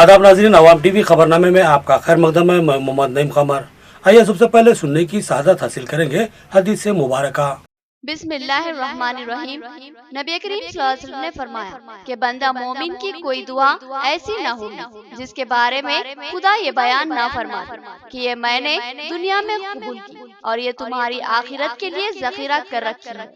आदाब नाज़रीन, अवाम टीवी खबरनामे में आपका खैर मकदम है। मैं मोहम्मद नईम कमर। आइए सबसे पहले सुनने की सआदत हासिल करेंगे हदीस मुबारका। बिस्मिल्लाहिर्रहमानिर्रहीम। नबी करीम सल्लल्लाहु अलैहि वसल्लम ने फरमाया कि बंदा मोमिन की कोई दुआ ऐसी न होगी जिसके बारे में खुदा ये बयान ना फरमाए कि ये मैंने दुनिया में कबूल की और ये तुम्हारी आखिरत के लिए जखीरा कर रखी है।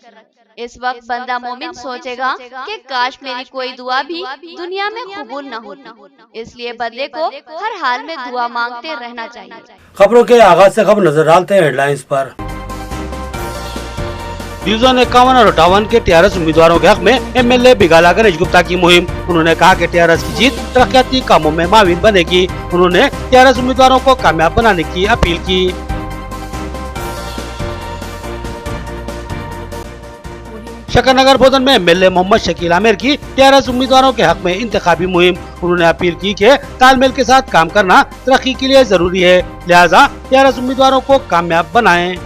इस वक्त बंदा मोमिन सोचेगा कि काश मेरी कोई दुआ भी दुनिया में कबूल न होती। इसलिए बंदे को हर हाल में दुआ मांगते रहना चाहिए। खबरों के आगाज से खबर नजर डालते हैं हेडलाइंस पर। डिवीजन 51 और 58 के टीआरएस उम्मीदवारों के हक में एमएलए बिगाला गणेश गुप्ता की मुहिम। उन्होंने कहा कि टीआरएस की जीत तरक्याती कामों में माविन बनेगी। उन्होंने टीआरएस उम्मीदवारों को कामयाब बनाने की अपील की। शकरनगर बोधन में एमएलए मोहम्मद शकील आमिर की टीआरएस उम्मीदवारों के हक में इंतखाबी मुहिम। उन्होंने अपील की कि तालमेल के साथ काम करना तरक्की के लिए जरूरी है, लिहाजा टीआरएस उम्मीदवारों को कामयाब बनाएं।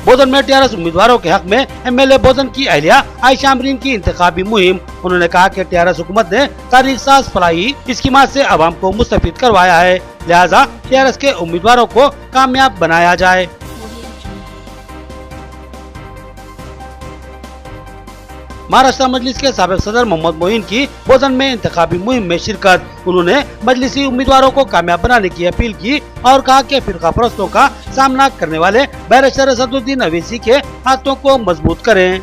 बोधन में टीआरएस उम्मीदवारों के हक में एमएलए बोधन की अहलिया आयशा अमरीन की इंतखाबी मुहिम। उन्होंने कहा कि टीआरएस हुकूमत ने तारीख साज फलाही स्कीमात से आवाम को मुस्तफीद करवाया है, लिहाजा टीआरएस के उम्मीदवारों को कामयाब बनाया जाए। महाराष्ट्र मजलिस के साबिक सदर मोहम्मद मोइन की बोधन में इंतखाबी मुहिम में शिरकत। उन्होंने मजलिसी उम्मीदवारों को कामयाब बनाने की अपील की और कहा कि फिरका परस्तों का सामना करने वाले बैरिस्टर असदुद्दीन अवैसी के हाथों को मजबूत करें।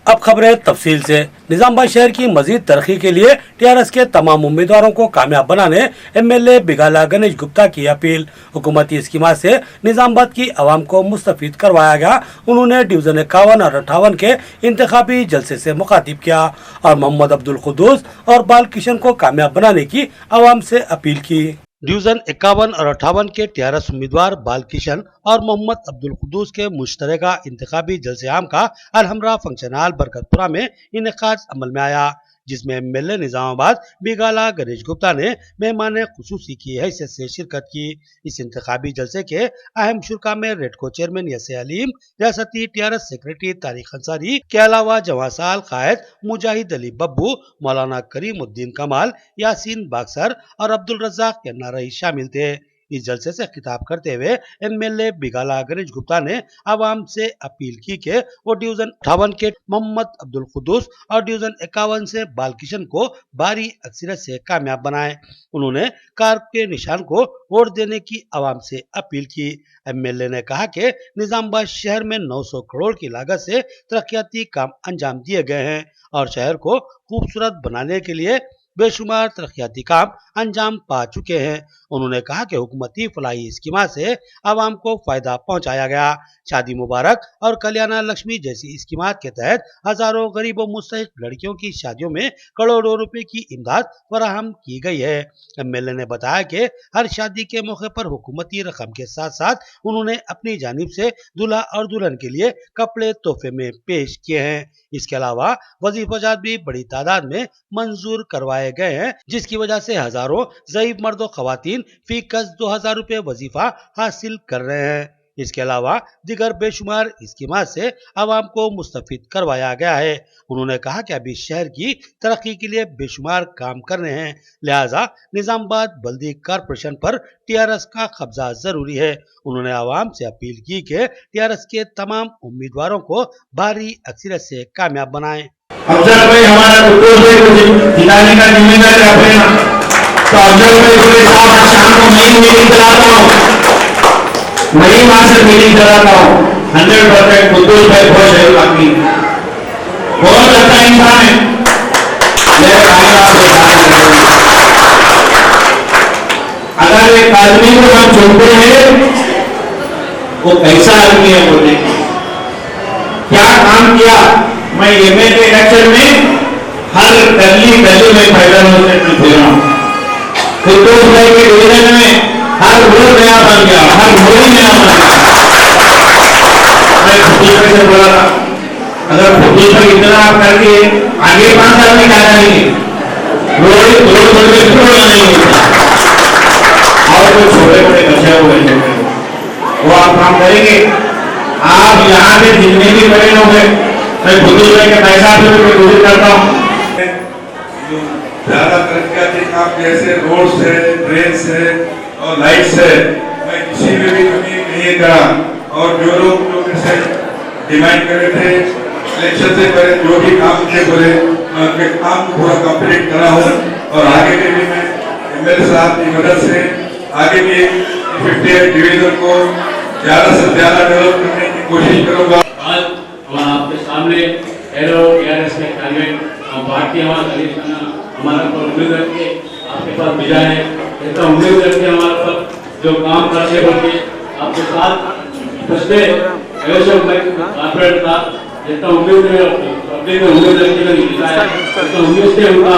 अब खबरें तफसील से। निजामबाद शहर की मजीद तरक्की के लिए टीआरएस के तमाम उम्मीदवारोों को कामयाब बनाने एमएलए बिगाला गणेश गुप्ता की अपील। हुकूमती स्कीमात से निजामबाद की आवाम को मुस्तफीद करवाया गया। उन्होंने डिवीजन 51 और 58 के इंतखाबी जलसे से मुखातिब किया और मोहम्मद अब्दुल कुद्दूस और बाल किशन को कामयाब बनाने की आवाम से अपील की। डिवीजन 51 और 58 के टीआरएस उम्मीदवार बाल किशन और मोहम्मद अब्दुल कुद्दूस के मुश्तरका इंतखाबी जलसे आम का अलहमरा फंक्शन हॉल बरकतपुरा में इनेकाद अमल में आया, जिसमें एमएलए निजामाबाद बिगाला गणेश गुप्ता ने मेहमान खुसूसी की हैसियत से शिरकत की। इस इंतखाबी जलसे के अहम शुरा में रेडको चेयरमैन यसे अलीम, रियासती टीआरएस सेक्रेटरी तारिक अंसारी के अलावा जवासाल कायद मुजाहिद अली बब्बू, मौलाना करीमुद्दीन कमाल, यासीन बाक्सर और अब्दुल रज्जाक के नारई शामिल थे। इस जलसे से खिताब करते हुए एमएलए बिगाला गणेश गुप्ता ने आवाम से अपील की कि वो डिवीजन 58 के मोहम्मद अब्दुल कुद्दूस और डिवीजन 51 से बाल किशन को भारी अक्सरियत से कामयाब बनाएं। उन्होंने कार के निशान को वोट देने की आवाम से अपील की। एमएलए ने कहा कि निजामबाद शहर में 900 करोड़ की लागत से तरक्याती काम अंजाम दिए गए हैं और शहर को खूबसूरत बनाने के लिए बेशुमार तरक्याती काम अंजाम पा चुके हैं। उन्होंने कहा कि हुकूमती फलाही स्कीमा से आवाम को फायदा पहुंचाया गया। शादी मुबारक और कल्याणा लक्ष्मी जैसी स्कीमात के तहत हजारों गरीब और मुस्तहिक लड़कियों की शादियों में करोड़ों रुपए की इमदाद फराहम की गई है। एमएलए ने बताया कि हर शादी के मौके पर हुकूमती रकम के साथ साथ उन्होंने अपनी जानिब से दूल्हा और दुल्हन के लिए कपड़े तोहफे में पेश किए हैं। इसके अलावा वजीफाजात भी बड़ी तादाद में मंजूर करवाए गए हैं, जिसकी वजह से हजारों ज़ईफ मर्द और खवातीन फी कस 2000 रुपए वजीफा हासिल कर रहे हैं। इसके अलावा दिगर बेशुमार स्कीमात से आवाम को मुस्तफीद करवाया गया है। उन्होंने कहा कि अभी शहर की तरक्की के लिए बेशुमार काम कर रहे हैं, लिहाजा निजामाबाद बल्दी कॉरपोरेशन पर टीआरएस का कब्जा जरूरी है। उन्होंने आवाम से अपील की कि टीआरएस के तमाम उम्मीदवारों को भारी अक्सरियत से कामयाब बनाएं। अफजल भाई हमारा कुद्दूस भाई को जिताने का जिम्मेदारी आप लेना। तो अफजल भाई को साथ शाम को मीटिंग कराता हूँ, मई माह से मीटिंग कराता हूँ। 100% कुद्दूस भाई बहुत सहयोग आपकी, बहुत अच्छा इंसान है। मेरे भाई अगर एक आदमी को हम चुनते हैं वो कैसा आदमी है, बोलने क्या काम किया। मैं एमएलए इलेक्शन में हर गली गली में पैदल स्टेटमेंट दे रहा हूँ। कुद्दूस भाई के डिवीजन में हर रोड नया बन गया, हर मोड़ी नया बन गया। मैं कुद्दूस भाई से बोला था, अगर कुद्दूस भाई इतना आप करके आगे 5 साल में क्या करेंगे, रोड नहीं होता और जो छोटे बड़े बच्चे हुए वो आप काम करेंगे। आप यहाँ से जितने भी बड़े लोग हैं मैं बुजुर्ग भाई के पैसा भी विजिट करता हूँ। ज्यादा तरक्याती काम जैसे रोड्स है, ड्रेन्स है और लाइट्स है, मैं किसी में भी कमी नहीं करा। और जो लोग से डिमांड करे थे इलेक्शन से पहले जो भी काम थे बोले, मैं उनके काम को पूरा कंप्लीट करा हूँ। और आगे के भी मैं एमएलए साहब की मदद से आगे भी 58 डिवीजन को ज्यादा से ज्यादा डेवलप करने की कोशिश करूंगा। आज हमारा आपके सामने एरो टीआरएस के कैंडिडेट पार्टी हमारा पर उम्मीद रख के आपके पास भेजा है। इतना उम्मीद रख के हमारे पर जो काम करने बोल आपके साथ पिछले कॉर्पोरेट था, जितना उम्मीद अपनी में उम्मीद रख के मिला है, तो उम्मीद से उनका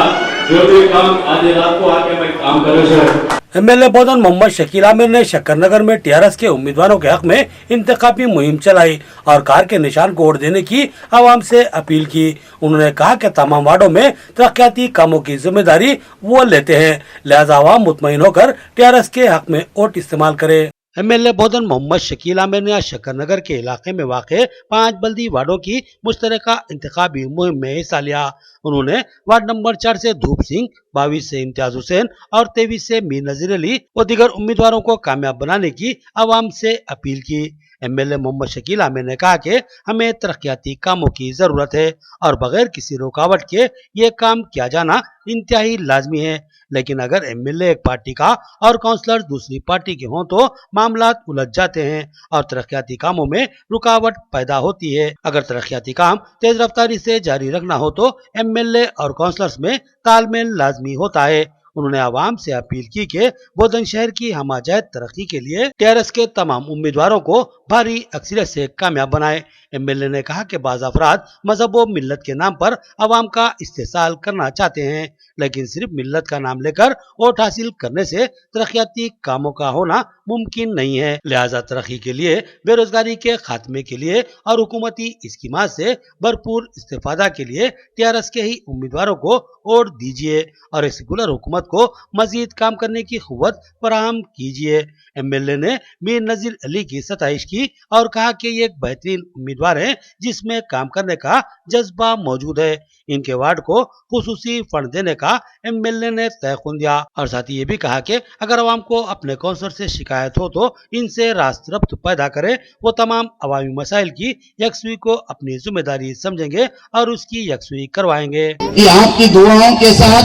जो भी काम आज रात को आके मैं काम करो सर। एमएलए बोधन मोहम्मद शकील आमिर ने शक्करनगर में टीआरएस के उम्मीदवारों के हक में इंतखाबी मुहिम चलाई और कार के निशान को वोट देने की आवाम से अपील की। उन्होंने कहा कि तमाम वार्डों में तरक्याती कामों की जिम्मेदारी वो लेते हैं, लिहाजा आवाम मुतमईन होकर टीआरएस के हक में वोट इस्तेमाल करे। एमएलए बोधन मोहम्मद शकील आमिर ने आज शक्करनगर के इलाके में वाक़े 5 बल्दी वार्डों की मुश्तरका इंतखाबी मुहिम में हिस्सा लिया। उन्होंने वार्ड नंबर 4 से धूप सिंह, 22 से इम्तियाज हुसैन और 23 से मीर नजीर अली और दीगर उम्मीदवारों को कामयाब बनाने की आवाम से अपील की। एमएलए मोहम्मद शकील आमिर ने कहा कि हमें तरक्याती कामों की जरूरत है और बगैर किसी रुकावट के ये काम किया जाना इंतहाई लाजमी है, लेकिन अगर एमएलए एक पार्टी का और काउंसलर दूसरी पार्टी के हों तो मामला उलझ जाते हैं और तरक्याती कामों में रुकावट पैदा होती है। अगर तरक्याती काम तेज रफ्तारी से जारी रखना हो तो एमएलए और काउंसलर्स में तालमेल लाजमी होता है। उन्होंने आवाम से अपील की कि बोधन शहर की हमाजायत तरक्की के लिए टीआरएस के तमाम उम्मीदवारों को भारी अक्सरियत से कामयाब बनाए। एमएलए ने कहा कि बाज़ अफराद मजहब व मिल्लत के नाम पर आवाम का इस्तेसाल करना चाहते हैं, लेकिन सिर्फ मिल्लत का नाम लेकर वोट हासिल करने से तरक्याती कामों का होना मुमकिन नहीं है। लिहाजा तरक्की के लिए, बेरोजगारी के खात्मे के लिए और हुकूमती स्कीमात से भरपूर इस्तेफादा के लिए टीआरएस के ही उम्मीदवारों को वोट दीजिए और एक सेकुलर हुकूमत को मजीद काम करने की कुव्वत फराहम कीजिए। एमएलए ने मीर नजीर अली की सताइश की और कहा कि ये एक बेहतरीन उम्मीदवार है जिसमें काम करने का जज्बा मौजूद है। इनके वार्ड को खुसूसी फंड देने का एमएलए ने तयखुन दिया और साथ ही ये भी कहा कि अगर आवाम को अपने काउंसलर से शिकायत हो तो इनसे रास्त रब्त पैदा करे। वो तमाम अवामी मसाइल की यकसुई को अपनी जिम्मेदारी समझेंगे और उसकी यकसुई करवाएंगे। कि आपकी दुआओं के साथ,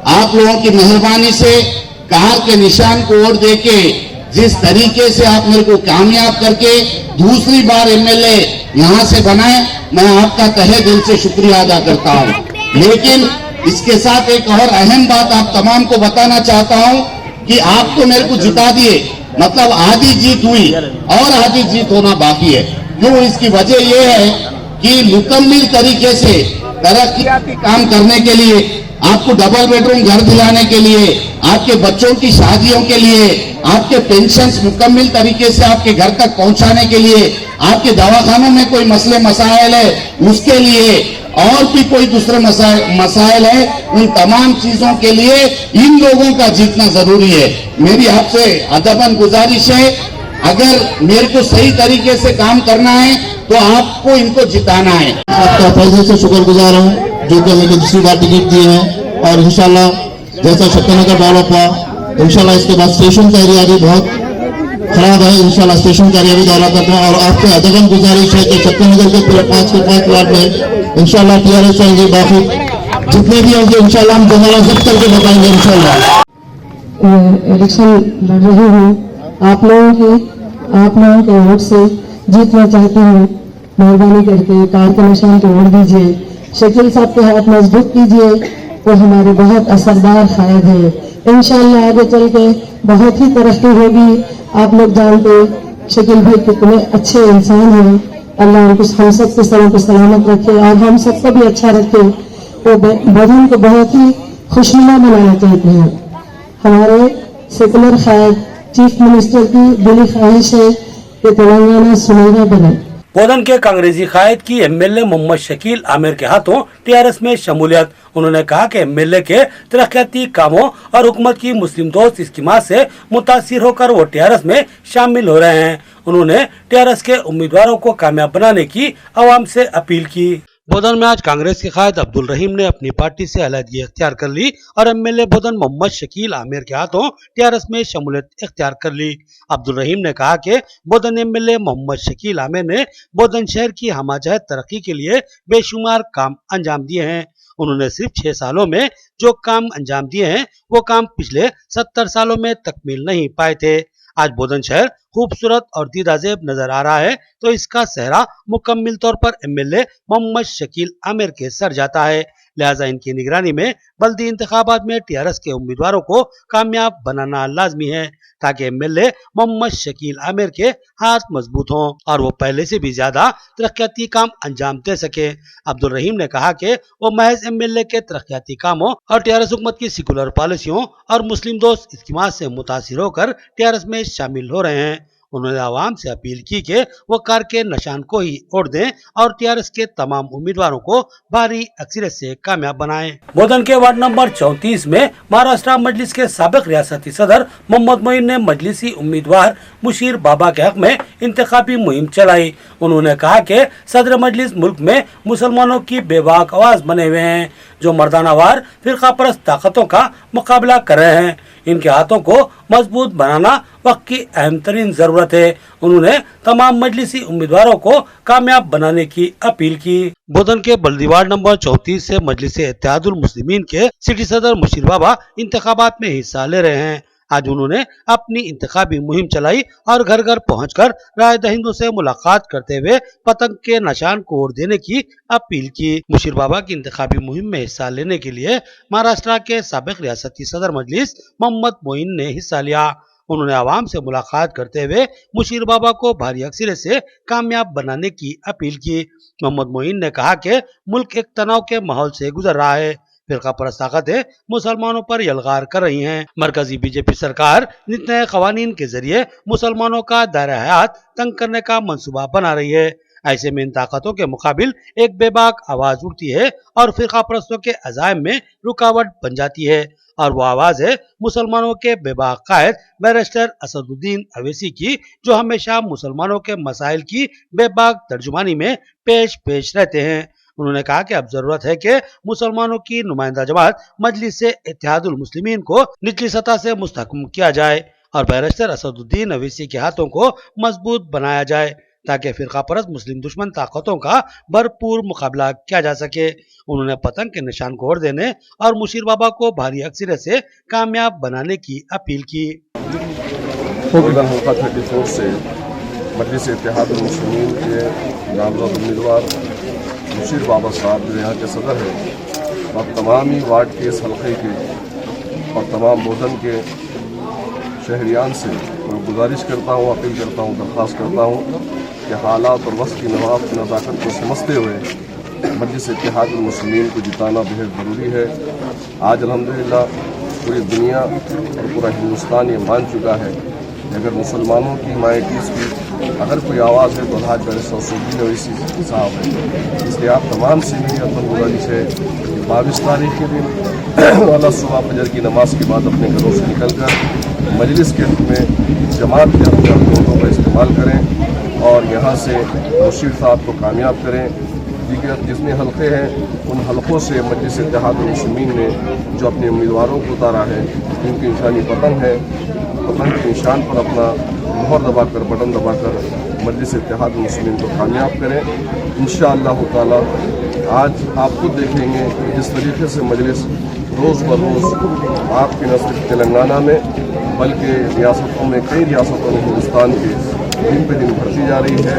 आप लोगों की मेहरबानी से कार के निशान को वोट देके जिस तरीके से आप मेरे को कामयाब करके दूसरी बार एमएलए यहाँ से बनाए, मैं आपका तहे दिल से शुक्रिया अदा करता हूँ। लेकिन इसके साथ एक और अहम बात आप तमाम को बताना चाहता हूँ कि आप तो मेरे को जिता दिए, मतलब आधी जीत हुई और आधी जीत होना बाकी है। क्यों? इसकी वजह यह है कि मुकम्मल तरीके से तरक्याती काम करने के लिए, आपको डबल बेडरूम घर दिलाने के लिए, आपके बच्चों की शादियों के लिए, आपके पेंशन्स मुकम्मल तरीके से आपके घर तक पहुंचाने के लिए, आपके दवाखानों में कोई मसले मसाइल है उसके लिए, और भी कोई दूसरे मसाइल है, उन तमाम चीजों के लिए इन लोगों का जीतना जरूरी है। मेरी आपसे अदबन गुजारिश है, अगर मेरे को सही तरीके से काम करना है तो आपको इनको जिताना है। आपका फैसले से शुक्रगुजार हूँ जो कि हमें दूसरी बार टिकट दिए हैं और इंशाल्लाह जैसा शक्करनगर डेवलप हुआ, इंशाल्लाह इसके बाद स्टेशन का एरिया भी बहुत खराब है, इंशाल्लाह स्टेशन का एरिया भी दौरा करते हैं। और आपसे अदबन गुजारिश है कि शक्करनगर के पूरे 5 के 5 वार्ड में इंशाल्लाह टीआरएस आएंगे, बाकी जितने भी होंगे इंशाल्लाह हम जमाना जब्त करके बताएंगे। इंशाल्लाह इलेक्शन लड़ रही हूँ, आप लोगों के वोट से जीतना चाहती हूँ। मेहरबानी करके कार के निशान को वोट दीजिए, शकील साहब के हाथ मजबूत कीजिए, वो हमारे बहुत असरदार कायद है। इंशाल्लाह आगे चल के बहुत ही तरक्की होगी। आप लोग जानते शकील भाई कितने अच्छे इंसान हैं, अल्लाह उनको हम सबके सरों को सलामत रखे और हम सबको भी अच्छा रखे। वो बदन को बहुत ही खुशनुमा बनाना चाहते हैं। हमारे सेकुलर कायद चीफ मिनिस्टर की दिली ख्वाहिश है कि तेलंगाना सुनहरा बने। बोधन के कांग्रेसी कायद की एमएलए मोहम्मद शकील आमिर के हाथों टीआरएस में शमूलियत। उन्होंने कहा कि एमएलए के तरक्याती कामों और हुकूमत की मुस्लिम दोस्त स्कीमात से मुतासिर होकर वो टीआरएस में शामिल हो रहे हैं। उन्होंने टीआरएस के उम्मीदवारों को कामयाब बनाने की आवाम से अपील की। बोधन में आज कांग्रेस के कायद अब्दुल रहीम ने अपनी पार्टी से अलहदगी इख्तियार कर ली और एमएलए बोधन मोहम्मद शकील आमिर के हाथों टीआरएस में शमूलियत इख्तियार कर ली। अब्दुल रहीम ने कहा कि बोधन एमएलए मोहम्मद शकील आमिर ने बोधन शहर की हमाजहत तरक्की के लिए बेशुमार काम अंजाम दिए हैं। उन्होंने सिर्फ 6 सालों में जो काम अंजाम दिए हैं वो काम पिछले 70 सालों में तकमील नहीं पाए थे। आज बोधन शहर खूबसूरत और दीदाजेब नजर आ रहा है तो इसका सेहरा मुकम्मल तौर पर एमएलए मोहम्मद शकील आमिर के सर जाता है। लिहाजा इनकी निगरानी में बल्दी इंतखाबात में टीआरएस के उम्मीदवारों को कामयाब बनाना लाजमी है ताकि एमएलए मोहम्मद शकील आमिर के हाथ मजबूत हों और वो पहले से भी ज्यादा तरक्याती काम अंजाम दे सके। अब्दुल रहीम ने कहा कि वो महज एमएलए के तरक्याती कामों और टीआरएस हुकूमत की सेकुलर पॉलिसियों और मुस्लिम दोस्त इस्कीमात से मुतासिर होकर टीआरएस में शामिल हो रहे हैं। उन्होंने आवाम से अपील की कि वो कार के निशान को ही वोट दें और टीआरएस के तमाम उम्मीदवारों को भारी अक्सरियत से कामयाब बनाएं। बोधन के वार्ड नंबर 34 में महाराष्ट्र मजलिस के साबिक रियासती सदर मोहम्मद मोइन ने मजलिसी उम्मीदवार मुशीर बाबा के हक में इंतखाबी मुहिम चलाई। उन्होंने कहा कि सदर मजलिस मुल्क में मुसलमानों की बेबाक आवाज बने हुए हैं जो मर्दानावार फिरका परस्त ताकतों का मुकाबला कर रहे हैं। इनके हाथों को मजबूत बनाना वक्त की अहम तरीन जरूरत है। उन्होंने तमाम मजलिसी उम्मीदवारों को कामयाब बनाने की अपील की। बोधन के बल्दी वार्ड नंबर 34 से मजलिस इत्तेहादुल मुस्लिमीन के सिटी सदर मुशीर बाबा इंतखाबात में हिस्सा ले रहे हैं। आज उन्होंने अपनी इंतखाबी मुहिम चलाई और घर घर पहुंचकर राय दहिंदों से मुलाकात करते हुए पतंग के निशान को वोट देने की अपील की। मुशीर बाबा की इंतखाबी मुहिम में हिस्सा लेने के लिए महाराष्ट्र के साबिक रियासती सदर मजलिस मोहम्मद मोइन ने हिस्सा लिया। उन्होंने आवाम से मुलाकात करते हुए मुशीर बाबा को भारी अक्सरियत से कामयाब बनाने की अपील की। मोहम्मद मोइन ने कहा कि मुल्क एक तनाव के माहौल से गुजर रहा है। फिरका परस्त ताकतें मुसलमानों पर यलगार कर रही हैं। मरकजी बीजेपी सरकार नित नए कवानीन के जरिए मुसलमानों का दायरा हयात तंग करने का मंसूबा बना रही है। ऐसे में इन ताकतों के मुकाबिल एक बेबाक आवाज उठती है और फिरका परस्तों के अज़ाइम में रुकावट बन जाती है और वो आवाज है मुसलमानों के बेबाक कायद बैरिस्टर असदुद्दीन अवैसी की, जो हमेशा मुसलमानों के मसाइल की बेबाक तर्जुमानी में पेश रहते हैं। उन्होंने कहा कि अब जरूरत है कि मुसलमानों की नुमाइंदा जमात मजलिस से इत्तेहादुल मुस्लिमीन को निचली सतह से मुस्तहकम किया जाए और बैरिस्टर असदुद्दीन अवैसी के हाथों को मजबूत बनाया जाए ताकि फिरका परस्त मुस्लिम दुश्मन ताकतों का भरपूर मुकाबला किया जा सके। उन्होंने पतंग के निशान को वोट देने और मुशीर बाबा को भारी अक्सरियत से कामयाब बनाने की अपील की। बोधन हल्का 34 से मजलिस इत्तेहादुल मुस्लिमीन के नामजद उम्मीदवार मुशीर बाबा साहब जो यहाँ के सदर हैं और तमाम ही वार्ड के इस हल्के के और तमाम बोधन के शहरियान से मैं गुजारिश करता हूँ, अपील करता हूँ, दरख्वास्त करता हूँ कि हालात और वक्त की नज़ाकत को समझते हुए मजलिस इत्तेहादुल मुस्लिमीन को जिताना बेहद ज़रूरी है। आज अल्हम्दुलिल्लाह पूरी दुनिया और पूरा हिंदुस्तान ये मान चुका है कि अगर मुसलमानों की हिमायतीज़ की अगर कोई आवाज़ है तो आज बैरिस्टर असदुद्दीन अवैसी साहब है। इसलिए आप तमाम से मेरी अतन गुजारिश है कि 22 तारीख के दिन वाला सुबह फजर की नमाज के बाद अपने घरों से निकलकर मजलिस के हक़ में जमात के हक़ में वोटों का इस्तेमाल करें और यहाँ से मुशीर साहब को कामयाब करें। दीगर जितने हल्के हैं उन हल्कों से मजलिस इत्तेहादुल मुस्लिमीन ने जो अपने उम्मीदवारों को उतारा है, जिनकी निशानी पतंग है, पतंग के निशान पर अपना मोहर दबाकर बटन दबाकर मजलिस इत्तेहादुल मुस्लिमीन को कामयाब करें। इंशाअल्लाह ताला आज आप खुद देखेंगे कि जिस तरीके से मजलिस रोज़ ब रोज़ आपके न सिर्फ तेलंगाना में बल्कि रियासतों में, कई रियासतों में हिंदुस्तान के दिन पे दिन बढ़ती जा रही है।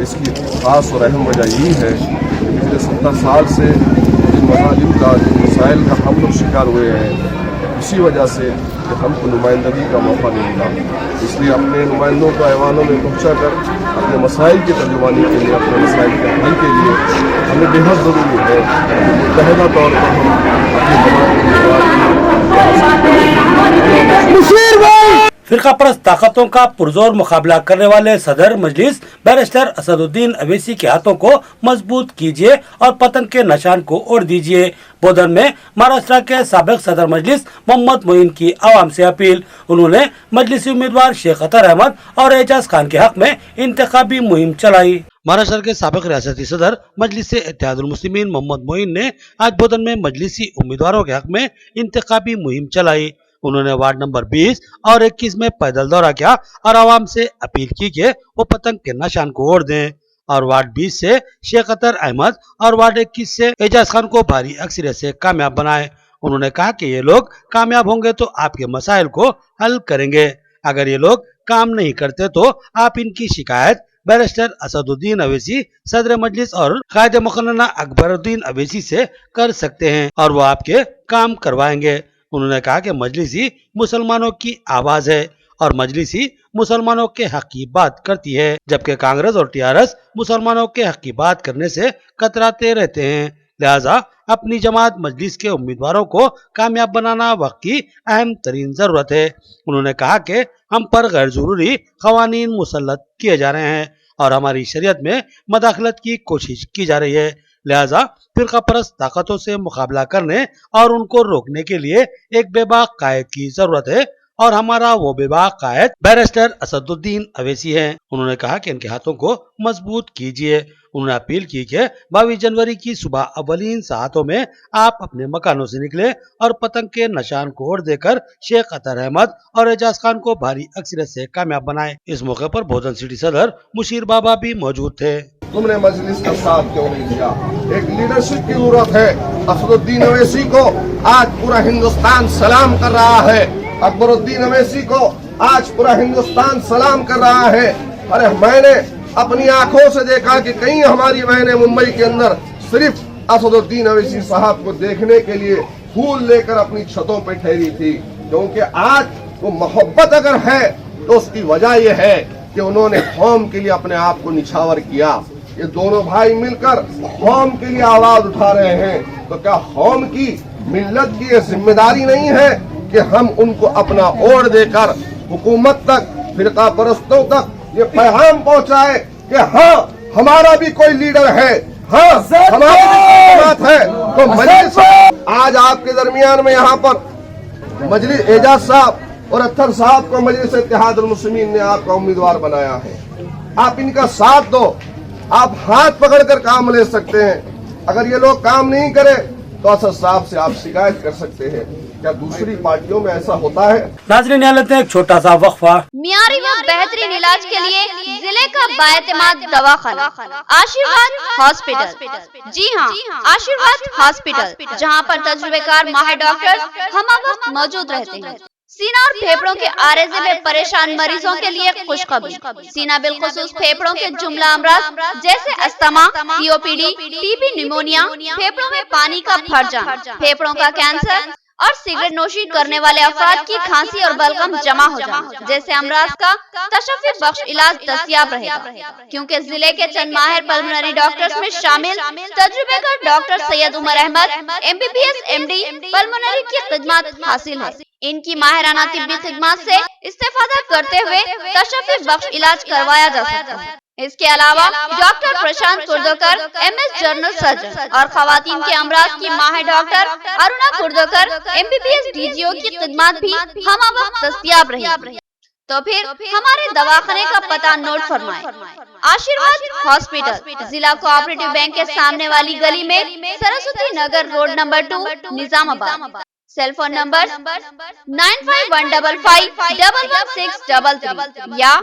इसकी ख़ास और अहम वजह यही है कि पिछले 70 साल से जिन मसाइल का, जिन मसाइल का हम लोग शिकार हुए हैं, इसी वजह से कि हमको नुमाइंदगी का मौका नहीं मिला। इसलिए अपने नुमाइंदों को ऐवानों में पहुँचा कर अपने मसाइल की तर्जुमानी के लिए, अपने मसाइल के हल के लिए हमें बेहद ज़रूरी है कि मुतहदा तौर पर हम अपनी जमात फिरका परस्त ताकतों का पुरजोर मुकाबला करने वाले सदर मजलिस बैरिस्टर असदुद्दीन अवैसी के हाथों को मजबूत कीजिए और पतन के निशान को ओढ़ दीजिए। बोधन में महाराष्ट्र के साबिक सदर मजलिस मोहम्मद मोइन की आवाम से अपील। उन्होंने मजलिसी उम्मीदवार शेख अतर अहमद और एजाज खान के हक में इंतखाबी मुहिम चलाई। महाराष्ट्र के साबिक रियासती सदर मजलिस इत्तेहादुल मुस्लिमीन मोहम्मद मोइन ने आज बोधन में मजलिसी उम्मीदवारों के हक में इंतखाबी मुहिम चलाई। उन्होंने वार्ड नंबर 20 और 21 में पैदल दौरा किया और आवाम से अपील की कि वो पतंग के निशान को ओढ़ दें और वार्ड 20 से शेख अतर अहमद और वार्ड 21 से एजाज खान को भारी अक्सरियत से कामयाब बनाए। उन्होंने कहा कि ये लोग कामयाब होंगे तो आपके मसाइल को हल करेंगे। अगर ये लोग काम नहीं करते तो आप इनकी शिकायत बैरिस्टर असदुद्दीन अवैसी सदर मजलिस और कायद मुकन्ना अकबरुद्दीन अवैसी से कर सकते हैं और वो आपके काम करवाएंगे। उन्होंने कहा कि मजलिसी मुसलमानों की आवाज है और मजलिसी मुसलमानों के हक की बात करती है, जबकि कांग्रेस और टीआरएस मुसलमानों के हक की बात करने से कतराते रहते हैं। लिहाजा अपनी जमात मजलिस के उम्मीदवारों को कामयाब बनाना वक्त की अहम तरीन जरूरत है। उन्होंने कहा कि हम पर गैर जरूरी कवानीन मुसल्लत किए जा रहे हैं और हमारी शरीयत में मदाखलत की कोशिश की जा रही है। लिहाजा फिरका परस्त ताकतों से मुकाबला करने और उनको रोकने के लिए एक बेबाक कायद की जरूरत है और हमारा वो बेबाक कायद बैरिस्टर असदुद्दीन अवैसी है। उन्होंने कहा कि इनके हाथों को मजबूत कीजिए। उन्होंने अपील की कि 22 जनवरी की सुबह अवलीन सातों में आप अपने मकानों से निकले और पतंग के निशान को ओढ़ देकर शेख अतर अहमद और एजाज खान को भारी अक्सरियत से कामयाब बनाए। इस मौके पर बोधन सिटी सदर मुशीर बाबा भी मौजूद थे। तुमने मजलिस का साथ क्यों नहीं दिया? एक लीडरशिप की जरूरत है। असदुद्दीन अवैसी को आज पूरा हिंदुस्तान सलाम कर रहा है। अकबरुद्दीन अवैसी को आज पूरा हिंदुस्तान सलाम कर रहा है। अरे मैंने अपनी आंखों से देखा कि कई हमारी बहनें मुंबई के अंदर सिर्फ असदुद्दीन अवैसी साहब को देखने के लिए फूल लेकर अपनी छतों पर ठहरी थी, क्योंकि आज वो मोहब्बत अगर है तो उसकी वजह यह है कि उन्होंने कौम के लिए अपने आप को निछावर किया। ये दोनों भाई मिलकर कौम के लिए आवाज उठा रहे हैं, तो क्या कौम की मिल्लत की ये जिम्मेदारी नहीं है कि हम उनको अपना ओढ़ देकर हुकूमत तक, फिरका परस्तों तक ये पैगाम पहुंचाए कि हाँ हमारा भी कोई लीडर है, हाँ हमारी भी बात है। तो मजलिस आज आपके दरमियान में यहाँ पर मजलिस एजाज साहब और अत्तर साहब को मजलिस इत्तेहादुल मुस्लिमीन ने आपका उम्मीदवार बनाया है। आप इनका साथ दो, आप हाथ पकड़कर काम ले सकते हैं। अगर ये लोग काम नहीं करे तो असद साहब से आप शिकायत कर सकते हैं। क्या दूसरी पार्टियों में ऐसा होता है? नाज़रीन, यहाँ लेते हैं एक छोटा सा वक्फा। मियारी व बेहतरीन इलाज के लिए जिले का बाएतमाद दवाखाना आशीर्वाद हॉस्पिटल। जी हाँ, आशीर्वाद हॉस्पिटल, जहाँ पर तजुर्बेकार माहिर डॉक्टर्स हम वक्त मौजूद रहते हैं। सीना और फेफड़ों के आरेजे में परेशान मरीजों के लिए खुशखबरी। सीना बिलखुसूस फेफड़ों के जुमला अमराज जैसे अस्थमा, सीओपीडी, टीबी, निमोनिया, फेफड़ों में पानी का भर जाना, फेफड़ों का कैंसर और सिगरेट नोशी करने वाले अफराद की खांसी और बलगम जमा हो जाना जैसे अमराज का तशफ़्फ़ी बख्श इलाज दस्तयाब रहेगा, क्योंकि जिले के चंद माहिर पल्मोनरी डॉक्टर्स में शामिल तजुर्बेकार doctor Syed Umar Ahmad MBBS MD pulmonary की खिदमत हासिल है। इनकी माहिराना तिब्बी खिदमत से इस्तेफादा करते हुए तशफ़्फ़ी बख्श इलाज करवाया जा सकता है। इसके अलावा डॉक्टर प्रशांत कुर्दोकर MS जनरल सर्जन और खवातीन के अमराज की माहिर डॉक्टर अरुणा कुर्दोकर MBBS DGO की खिदमत भी हम वक्त दस्तयाब रहेगी। तो फिर हमारे दवाखाने का पता नोट फरमाएं। आशीर्वाद हॉस्पिटल, जिला कोऑपरेटिव बैंक के सामने वाली गली में, Saraswati Nagar road number 2, Nizamabad. Cell phone number 9515511633 या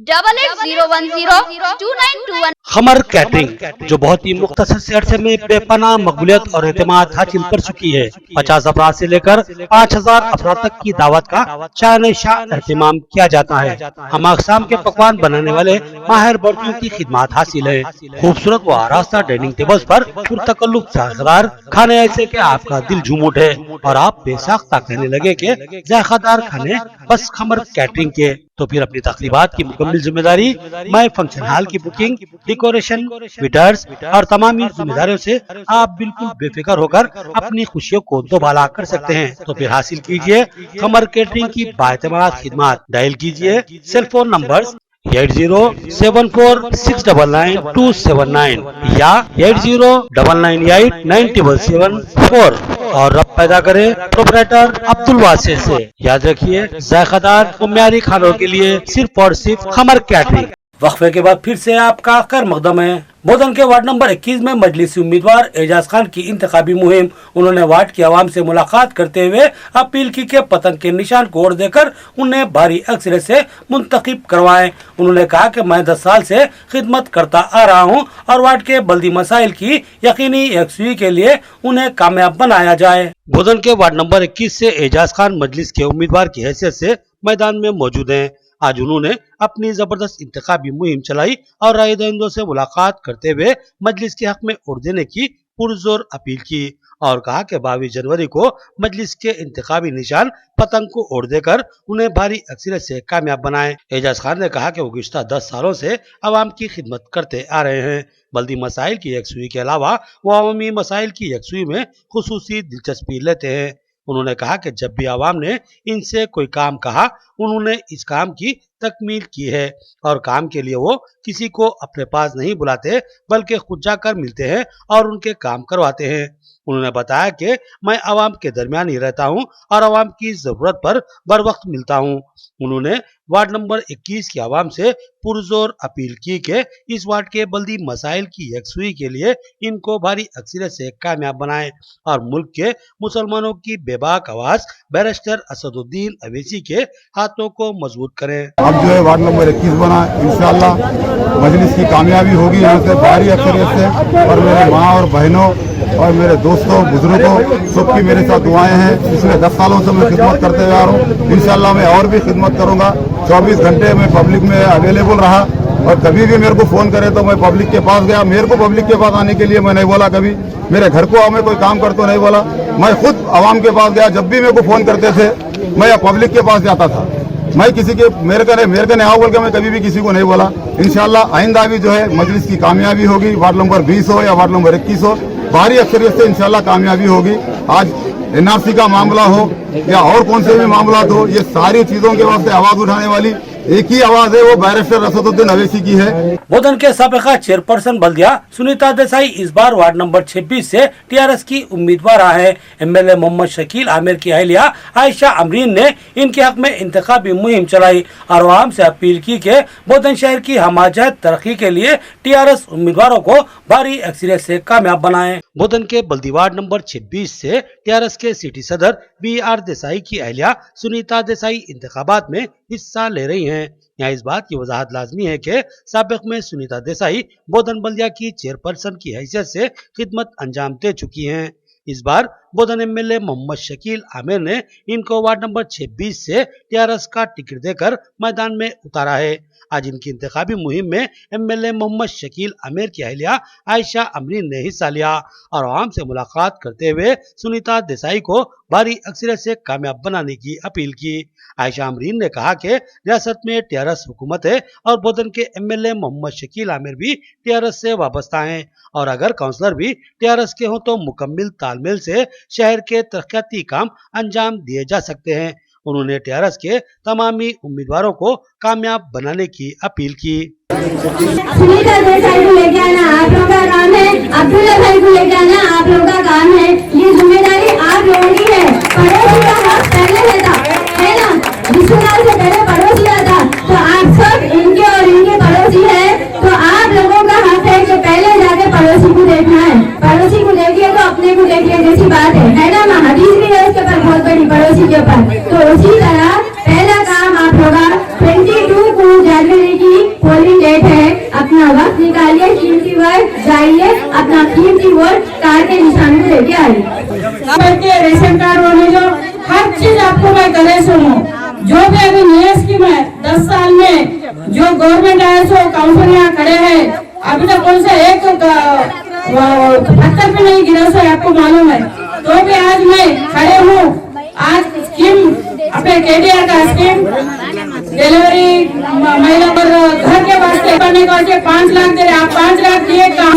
8801029221। खमर कैटरिंग, जो बहुत ही मुख्तसर से अरसे में बेपनाह मकबूलियत और एतमाद हासिल कर चुकी है। 50 अफराद से लेकर 5000 अफराद तक की दावत का शान शाह एहतमाम किया जाता है। हम अक़साम के पकवान बनाने वाले माहिर बर्तनों की खिदमत हासिल है। खूबसूरत व आरास्ता डाइनिंग टेबल्स पर पुरतकल्लुफ़ जायकेदार खाने ऐसे के आपका दिल झूम उठे और आप बेसाख्ता कहने लगे कि जायकेदार खाने बस खमर कैटरिंग के। तो फिर अपनी तकरीबात की मुकम्मल जिम्मेदारी मैं फंक्शन हॉल की बुकिंग, डेकोरेशन, वेटर्स और तमाम जिम्मेदारियों से आप बिल्कुल बेफिक्र होकर अपनी खुशियों को दोबाला कर सकते हैं। तो फिर हासिल कीजिए कमर केटरिंग की बाएतमाद खिदमत। डायल कीजिए सेल फोन नंबर 8074699279 या 8099897774 और रब पैदा करे प्रोपराइटर अब्दुल वासिर से। याद रखिए जायकादार और म्यारी खानों के लिए सिर्फ और सिर्फ खमर कैटरिंग। वक्फे के बाद फिर से आपका खैर मकदम है। बोधन के वार्ड नंबर 21 में मजलिसी उम्मीदवार एजाज खान की इंतखाबी मुहिम। उन्होंने वार्ड की आवाम से मुलाकात करते हुए अपील की कि पतंग के निशान को ओर देकर उन्हें भारी अक्सरियत से मुंतखब करवाएं। उन्होंने कहा कि मैं 10 साल से खिदमत करता आ रहा हूं और वार्ड के बल्दी मसाइल की यकीनी यकसुई के लिए उन्हें कामयाब बनाया जाए। बोधन के वार्ड नंबर 21 से एजाज खान मजलिस के उम्मीदवार की हैसियत से मैदान में मौजूद हैं। आज उन्होंने अपनी जबरदस्त इंतखाबी मुहिम चलाई और राय दहिंदों से मुलाकात करते हुए मजलिस के हक में वोट देने की पुरजोर अपील की और कहा कि 22 जनवरी को मजलिस के इंतखाबी निशान पतंग को ओढ़ देकर उन्हें भारी अक्सरियत से कामयाब बनाएं। एजाज खान ने कहा कि वो गुज़श्ता 10 सालों से आवाम की खिदमत करते आ रहे हैं। बल्दी मसाइल की यकसुई के अलावा वो अवामी मसाइल की यकसुई में खुसूसी दिलचस्पी लेते हैं। उन्होंने कहा कि जब भी आवाम ने इनसे कोई काम कहा उन्होंने इस काम की तकमील की है और काम के लिए वो किसी को अपने पास नहीं बुलाते बल्कि खुद जाकर मिलते हैं और उनके काम करवाते हैं। उन्होंने बताया कि मैं आवाम के दरमियान ही रहता हूं और आवाम की जरूरत पर बर वक्त मिलता हूं। उन्होंने वार्ड नंबर 21 की आवाम से पुरजोर अपील की कि इस वार्ड के बल्दी मसाइल की यकसुई के लिए इनको भारी अक्सरियत से कामयाब बनाएं और मुल्क के मुसलमानों की बेबाक आवाज बैरिस्टर असदुद्दीन अवैसी के हाथों को मजबूत करें। अब जो है वार्ड नंबर 21 बना, इंशाअल्लाह मजलिस की कामयाबी होगी यहाँ से भारी अक्सरियत से। और मेरे माँ और बहनों और मेरे दोस्तों बुजुर्गों सबकी मेरे साथ दुआएं हैं। पिछले 10 सालों से मैं खिदमत करते हुए आ रहा हूँ। इंशाअल्लाह मैं और भी खिदमत करूँगा। 24 घंटे में पब्लिक में अवेलेबल रहा और कभी भी मेरे को फोन करे तो मैं पब्लिक के पास गया। मेरे को पब्लिक के पास आने के लिए मैं नहीं बोला, कभी मेरे घर को आओ मैं कोई काम कर तो नहीं बोला। मैं खुद आवाम के पास गया। जब भी मेरे को फोन करते थे मैं पब्लिक के पास जाता था। मैं किसी के मेरे को नहीं आओ बोल के मैं कभी भी किसी को नहीं बोला। इंशाअल्लाह आइंदा भी जो है मजलिस की कामयाबी होगी। वार्ड नंबर 20 हो या वार्ड नंबर 21 हो, भारी अक्सरियत से इंशाअल्लाह कामयाबी होगी। आज NRC का मामला हो या और कौन से भी मामला हो, ये सारी चीजों के वास्ते आवाज उठाने वाली एक ही आवाज है, वो बैरिस्टर असदुद्दीन अवैसी की है। बोधन के साबिका चेयरपर्सन बल्दिया सुनीता देसाई इस बार वार्ड नंबर 26 से TRS की उम्मीदवार है। MLA मोहम्मद शकील आमिर की अहलिया आयशा अमरीन ने इनके हक में इंतखाबी मुहिम चलाई और आवाम से अपील की कि बोधन शहर की हमाजत तरक्की के लिए TRS उम्मीदवारों को भारी अक्सरियत से कामयाब बनाएं। बोधन के बल्दी वार्ड नंबर 26 से TRS के सिटी सदर BR देसाई की अहलिया सुनीता देसाई इंतखाबात में हिस्सा ले रही हैं। यहाँ इस बात की वजाहत लाजमी है कि साबिक में सुनीता देसाई बोधन बल्दिया की चेयरपर्सन की हैसियत से खिदमत अंजाम दे चुकी हैं। इस बार बोधन MLA मोहम्मद शकील आमिर ने इनको वार्ड नंबर 26 से TRS का टिकट देकर मैदान में उतारा है। आज इनकी इंतखाबी मुहिम में MLA मोहम्मद शकील आमिर की अहलिया आयशा अमरीन ने हिस्सा लिया और आवाम से मुलाकात करते हुए सुनीता देसाई को भारी अक्सरियत से कामयाब बनाने की अपील की। आयशा अमरीन ने कहा कि रियासत में TRS हुकूमत है और बोधन के MLA मोहम्मद शकील आमिर भी TRS से वाबस्ता हैं और अगर काउंसलर भी TRS के हों तो मुकम्मल तालमेल से शहर के तरक्याती काम अंजाम दिए जा सकते हैं। उन्होंने TRS के तमामी उम्मीदवारों को कामयाब बनाने की अपील की। सुनीता देसाई को लेके आना आप लोगों का काम है, अब्दुल्ला भाई को लेके आना आप लोगों का काम है। ये जिम्मेदारी आप लोगों की है। पड़ोसी का हक पहले रहता है ना, रिश्तेदार से पहले पड़ोसी आता, तो आप सब इनके और इनके पड़ोसी है, तो आप लोगों का हक है कि पहले जाके पड़ोसी को देखना है। पड़ोसी को देखिए तो अपने को देखिए जैसी बात है ना। हदीस भी है उसके ऊपर बहुत बड़ी पड़ोसी के ऊपर। तो उसी तरह पहला काम आप लोग 22 को जनवरी की पोलिंग डेट है, अपना वक्त निकालिए, कीमती वोट जाइए, अपना कीमती वोट कार के निशान को लेके आइए। रेशन कार्ड होने जो हर चीज आपको मैं गले सुनूं। जो भी अभी नई स्कीम है 10 साल में जो गवर्नमेंट आया सो काउंसिल यहाँ खड़े हैं, अभी तक कौन सा एक पत्थर पे नहीं गिरा सो आपको मालूम है। तो भी आज मैं खड़े हूँ। आज स्कीम अपने KDR का स्कीम डिलीवरी महिला और घर के वास्ते करने के वास्ते 5 लाख दे रहे। आप 5 लाख दिए काम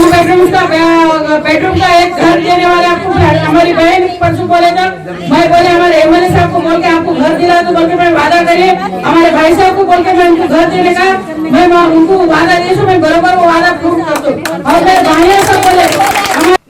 बेडरूम का एक घर देने वाले आपको हमारी बहन परसों बोले था, मैं बोले हमारे MLA साहब को बोल के आपको घर दिला तो बोल के मैं वादा करिए, हमारे भाई साहब को बोल के मैं उनको घर देने का मैं उनको वादा दी, मैं बराबर वो वादा पूर्ण कर दूं। और मेरे भाइयों से बोले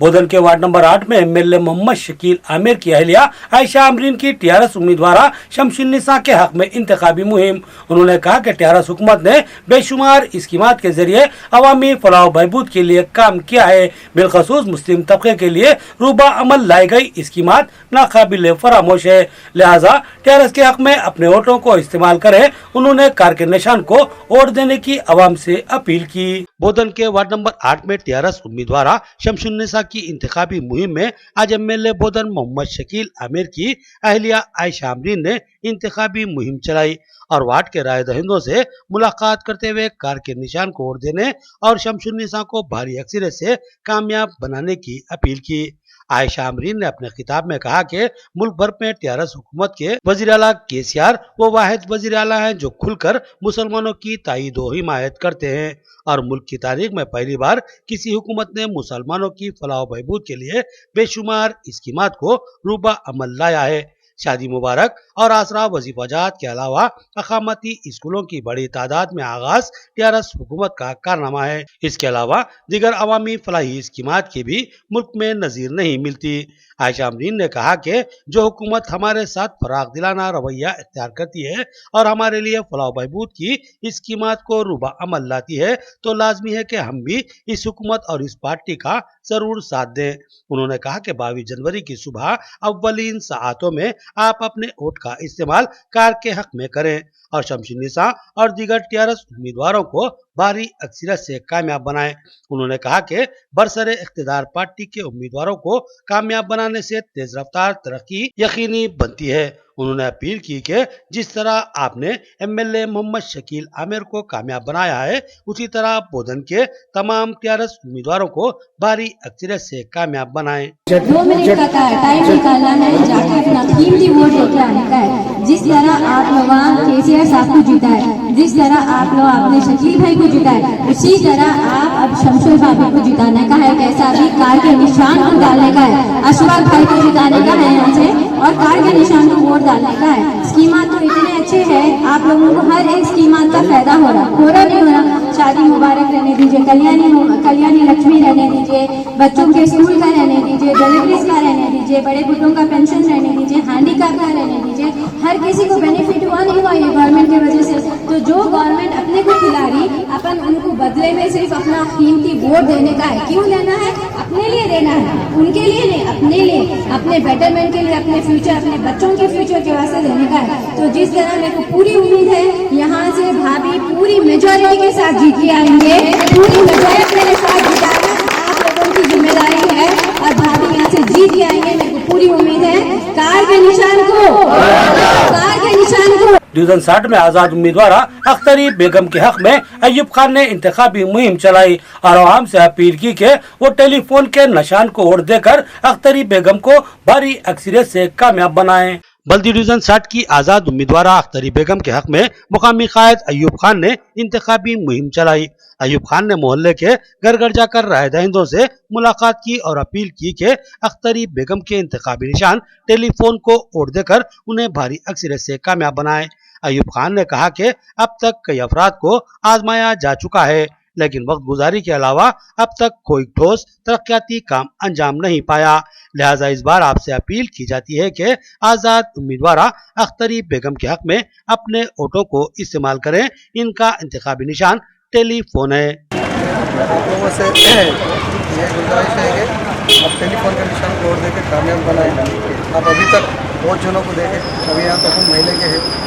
बोधन के वार्ड नंबर 8 में MLA मोहम्मद शकील आमिर की अहलिया आयशा अमरीन की TRS उम्मीदवार शमशुन्निसा के हक में इंतखाबी मुहिम। उन्होंने कहा कि TRS हुकूमत ने बेशुमार स्कीमात के जरिए अवामी फलाह बहबूद के लिए काम किया है। बिलखसूस मुस्लिम तबके के लिए रूबा अमल लाई गई स्कीमात नाकाबिल फरामोश है, लिहाजा TRS के हक में अपने वोटों को इस्तेमाल करें। उन्होंने कार के निशान को वोट देने की आवाम से अपील की। बोधन के वार्ड नंबर 8 में TRS उम्मीदवार शमशुन्निसा की इंतखाबी मुहिम में आज MLA बोधन मोहम्मद शकील आमिर की अहलिया आयशा अमरीन ने इंतखाबी मुहिम चलाई और वार्ड के राय दहिंदों से मुलाकात करते हुए कार के निशान को वोट देने और शमशुन्निसा को भारी अक्सरियत से कामयाब बनाने की अपील की। आयशा अमरीन ने अपने खिताब में कहा कि मुल्क भर में TRS हुकूमत के वजीर आला KCR वो वाहिद वजीर आला हैं जो खुलकर मुसलमानों की ताईद व हिमायत करते हैं और मुल्क की तारीख में पहली बार किसी हुकूमत ने मुसलमानों की फलाह बहबूद के लिए बेशुमार स्कीमात को रूबा अमल लाया है। शादी मुबारक और आसरा वजीफाजात के अलावा अकामती स्कूलों की बड़ी तादाद में आगाज TRS हुकूमत का कारनामा है। इसके अलावा दीगर अवामी फलाही स्कीमात की भी मुल्क में नजीर नहीं मिलती। आयशा अमरीन ने कहा कि जो हुकूमत हमारे साथ फराग दिलाना रवैया इख्तियार करती है और हमारे लिए फलाह बहबूद की स्कीमात को रूबा अमल लाती है तो लाजमी है कि हम भी इस हुकूमत और इस पार्टी का जरूर साथ दें। उन्होंने कहा कि 22 जनवरी की सुबह अव्वलीन सातों में आप अपने वोट का इस्तेमाल कार के हक में करें और शमशुन्निसा और दीगर TRS उम्मीदवारों को भारी अक्सरियत से कामयाब बनाएं। उन्होंने कहा कि बरसरे इख्तिदार पार्टी के उम्मीदवारों को कामयाब बनाने से तेज रफ्तार तरक्की यकीनी बनती है। उन्होंने अपील की कि जिस तरह आपने MLA मोहम्मद शकील आमिर को कामयाब बनाया है उसी तरह बोधन के तमाम TRS उम्मीदवारों को भारी अक्सरियत से कामयाब बनाएं। 2 मिनट का टाइम निकालना है, जाके अपना कीमती वोट लेके आने का है। जिस तरह आप लोग KCR साहब को जिताए, जिस तरह आप लोग अपने शकील भाई को जिताए, उसी तरह आप अब शमशुल भाभी को जिताने का है। कैसा भी कार के निशान को डालने का है, अशफाक भाई को जिताने का है यहाँ से और कार के निशान को वोट डालने का है। स्कीमात तो इतने अच्छे हैं, आप लोगों को हर एक स्कीमात का फायदा हो रहा नहीं हो रहा। शादी मुबारक रहने दीजिए, कल्याणी लक्ष्मी रहने दीजिए, बच्चों के स्कूल का रहने दीजिए, डिलीवरीज का रहने दीजिए, बड़े बुढ़ों का पेंशन रहने दीजिए, हैंडीकैप का रहने दीजिए। हर किसी को बेनिफिट हुआ नहीं हुआ ये गवर्नमेंट की वजह से। तो जो गवर्नमेंट अपने को खिला रही, अपन उनको बदले में सिर्फ अपना कीमती वोट देने का है। क्यों लेना है? अपने लिए देना है, उनके लिए नहीं, अपने लिए, अपने बेटरमेंट के लिए, अपने फ्यूचर, अपने बच्चों के फ्यूचर के वास्ते देने का है। तो जिस तरह मेरे को पूरी उम्मीद है यहाँ से भाभी पूरी मेजोरिटी के साथ जीत के आएंगे, पूरी मेजोरिटी के साथ जिताना आप लोगों की जिम्मेदारी है और भाभी यहाँ से जीत के आएंगे, मेरे को पूरी उम्मीद है। कार के निशान को, कार के निशान को। डिवीजन 60 में आजाद उम्मीदवार अख्तरी बेगम के हक में अयूब खान ने इंतखाबी मुहिम चलाई और आवाम से अपील की कि वो टेलीफोन के निशान को वोट देकर अख्तरी बेगम को भारी अक्सरियत से कामयाब बनाएं। बल्दी डिवीजन 60 की आजाद उम्मीदवार अख्तरी बेगम के हक में मुकामी कायद अयूब खान ने इंतखाबी मुहिम चलाई। अयूब खान ने मोहल्ले के घर घर जाकर राय दहिंदों से मुलाकात की और अपील की कि अख्तरी बेगम के इंतखाबी निशान टेलीफोन को वोट देकर उन्हें भारी अक्सरियत से कामयाब बनाएं। अयूब खान ने कहा कि अब तक कई अफराद को आजमाया जा चुका है लेकिन वक्त गुजारी के अलावा अब तक कोई ठोस तरक्याती काम अंजाम नहीं पाया। लिहाजा इस बार आपसे अपील की जाती है कि आजाद उम्मीदवार अख्तरी बेगम के हक में अपने वोटों को इस्तेमाल करें। इनका इंतखाबी निशान टेलीफोन है। लोगों से ये गुजारिश है कि आप टेलीफोन का निशान को वोट देकर कामयाब बनाएं। आप अभी तक बहुत जनों को देखें, अभी यहाँ तक हम महीने के हैं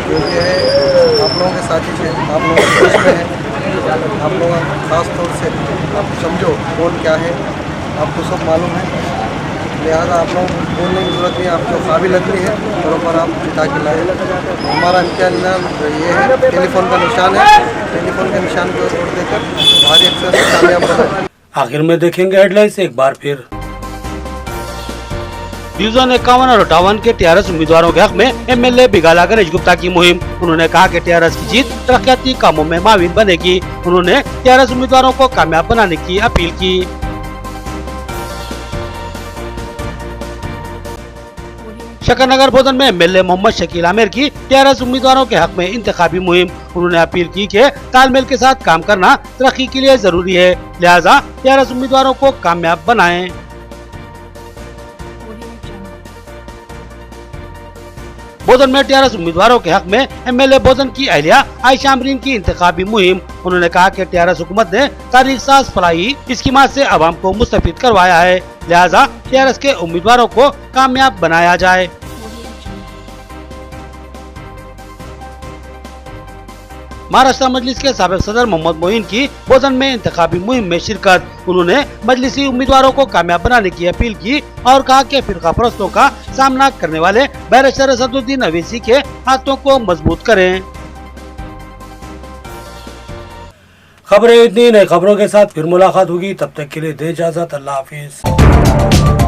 जो कि है आप लोगों के साथी से, आप लोगों के बीच में है, आप लोग खास तौर से आप समझो कौन क्या है, आपको सब मालूम है। लिहाजा आप लोगों को बोलने की जरूरत नहीं, आप जो काबिल आदमी है बराबर आप जिता के लाए। हमारा इम्तिहान ये है, टेलीफोन का निशान है, टेलीफोन के निशान को वोट देकर भारी अक्सर से कामयाब बनाए। आखिर में देखेंगे हेडलाइंस एक बार फिर। डिवीजन 51 और 58 के टीआरएस उम्मीदवारों के हक में एमएलए बिगाला गणेश गुप्ता की मुहिम। उन्होंने कहा कि टीआरएस की जीत तरक्याती कामों में माविन बनेगी। उन्होंने टीआरएस उम्मीदवारों को कामयाब बनाने की अपील की। शकरनगर बोधन में एमएलए मोहम्मद शकील आमिर की टीआरएस उम्मीदवारों के हक में इंतखाबी मुहिम। उन्होंने अपील की कि तालमेल के साथ काम करना तरक्की के लिए जरूरी है, लिहाजा टीआरएस उम्मीदवारों को कामयाब बनाएं। बोधन में टीआरएस उम्मीदवारों के हक में एमएलए बोधन की अहलिया आयशा अमरीन की इंतखाबी मुहिम। उन्होंने कहा कि टीआरएस हुकूमत ने तारीख साज फलाही स्कीमात से आवाम को मुस्तफीद करवाया है, लिहाजा टीआरएस के उम्मीदवारों को कामयाब बनाया जाए। महाराष्ट्र मजलिस के साबिक सदर मोहम्मद मोइन की बोधन में इंतखाबी मुहिम में शिरकत। उन्होंने मजलिसी उम्मीदवारों को कामयाब बनाने की अपील की और कहा कि फिरका परस्तों का सामना करने वाले बैरिस्टर असदुद्दीन अवैसी के हाथों को मजबूत करें। खबरें इतनी, नई खबरों के साथ फिर मुलाकात होगी, तब तक के लिए दे इजाजत। अल्लाह हाफिज।